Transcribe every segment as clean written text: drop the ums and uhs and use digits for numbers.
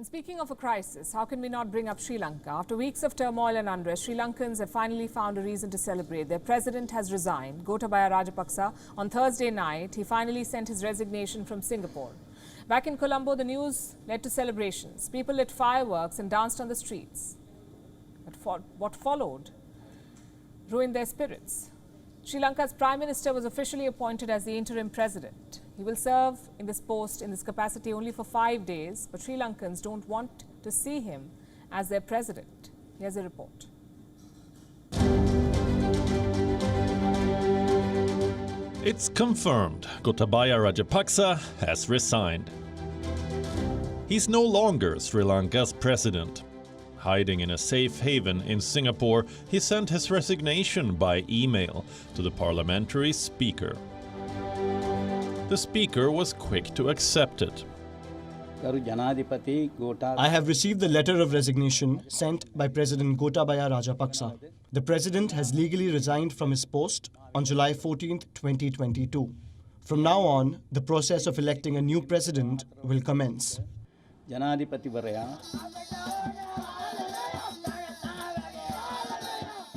And speaking of a crisis, how can we not bring up Sri Lanka? After weeks of turmoil and unrest, Sri Lankans have finally found a reason to celebrate. Their president has resigned, Gotabaya Rajapaksa. On Thursday night, he finally sent his resignation from Singapore. Back in Colombo, the news led to celebrations. People lit fireworks and danced on the streets. But what followed ruined their spirits. Sri Lanka's Prime Minister was officially appointed as the interim president. He will serve in this post in this capacity only for 5 days, but Sri Lankans don't want to see him as their president. Here's a report. It's confirmed. Gotabaya Rajapaksa has resigned. He's no longer Sri Lanka's president. Hiding in a safe haven in Singapore, he sent his resignation by email to the parliamentary speaker. The speaker was quick to accept it. I have received the letter of resignation sent by President Gotabaya Rajapaksa. The president has legally resigned from his post on July 14, 2022. From now on, the process of electing a new president will commence.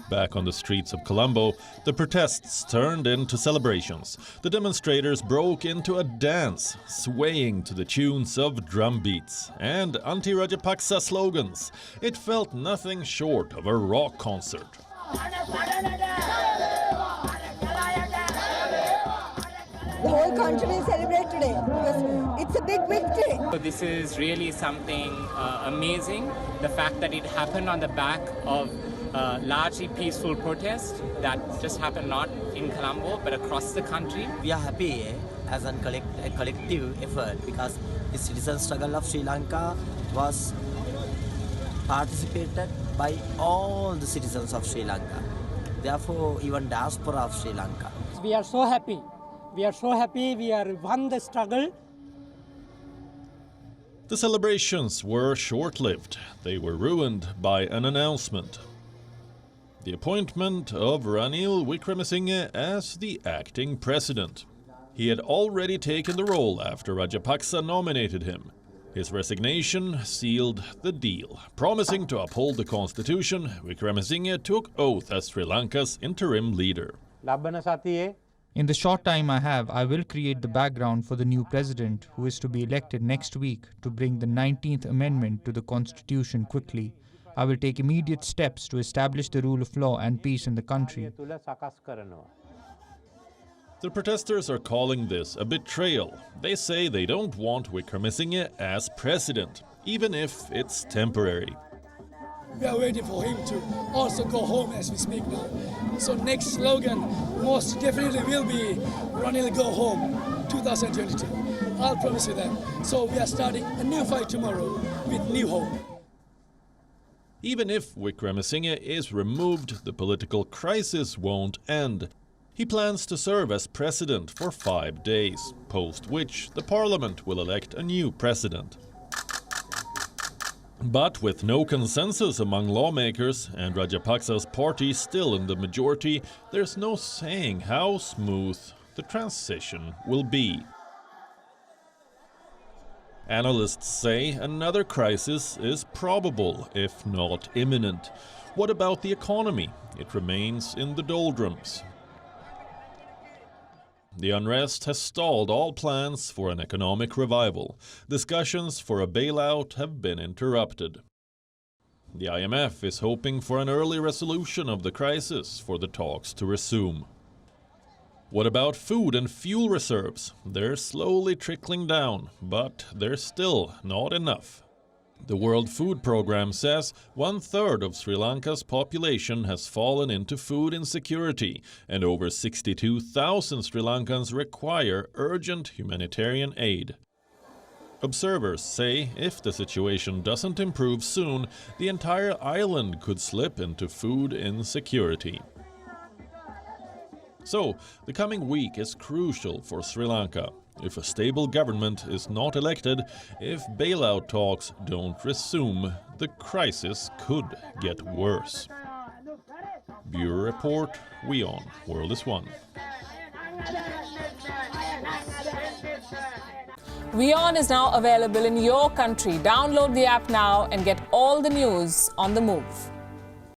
Back on the streets of Colombo, the protests turned into celebrations. The demonstrators broke into a dance, swaying to the tunes of drum beats and anti-Rajapaksa slogans. It felt nothing short of a rock concert. The whole country will celebrate today because it's a big victory. So this is really something amazing. The fact that it happened on the back of largely peaceful protest that just happened not in Colombo but across the country. We are happy as a collective effort because the citizen struggle of Sri Lanka was participated by all the citizens of Sri Lanka. Therefore, even diaspora of Sri Lanka. We are so happy. We are so happy. We are won the struggle. The celebrations were short-lived. They were ruined by an announcement. The appointment of Ranil Wickremesinghe as the acting president. He had already taken the role after Rajapaksa nominated him. His resignation sealed the deal. Promising to uphold the constitution, Wickremesinghe took oath as Sri Lanka's interim leader. In the short time I have, I will create the background for the new president who is to be elected next week to bring the 19th Amendment to the Constitution quickly. I will take immediate steps to establish the rule of law and peace in the country. The protesters are calling this a betrayal. They say they don't want Wickremesinghe as president, even if it's temporary. We are waiting for him to also go home as we speak now. So next slogan most definitely will be Ranil go home 2022. I'll promise you that. So we are starting a new fight tomorrow with new hope. Even if Wickremesinghe is removed, the political crisis won't end. He plans to serve as president for 5 days, post which the parliament will elect a new president. But with no consensus among lawmakers and Rajapaksa's party still in the majority, there's no saying how smooth the transition will be. Analysts say another crisis is probable, if not imminent. What about the economy? It remains in the doldrums. The unrest has stalled all plans for an economic revival. Discussions for a bailout have been interrupted. The IMF is hoping for an early resolution of the crisis for the talks to resume. What about food and fuel reserves? They're slowly trickling down, but they're still not enough. The World Food Programme says 1/3 of Sri Lanka's population has fallen into food insecurity, and over 62,000 Sri Lankans require urgent humanitarian aid. Observers say if the situation doesn't improve soon, the entire island could slip into food insecurity. So, the coming week is crucial for Sri Lanka. If a stable government is not elected, if bailout talks don't resume, the crisis could get worse. Bureau Report, WION World is One. WION is now available in your country. Download the app now and get all the news on the move.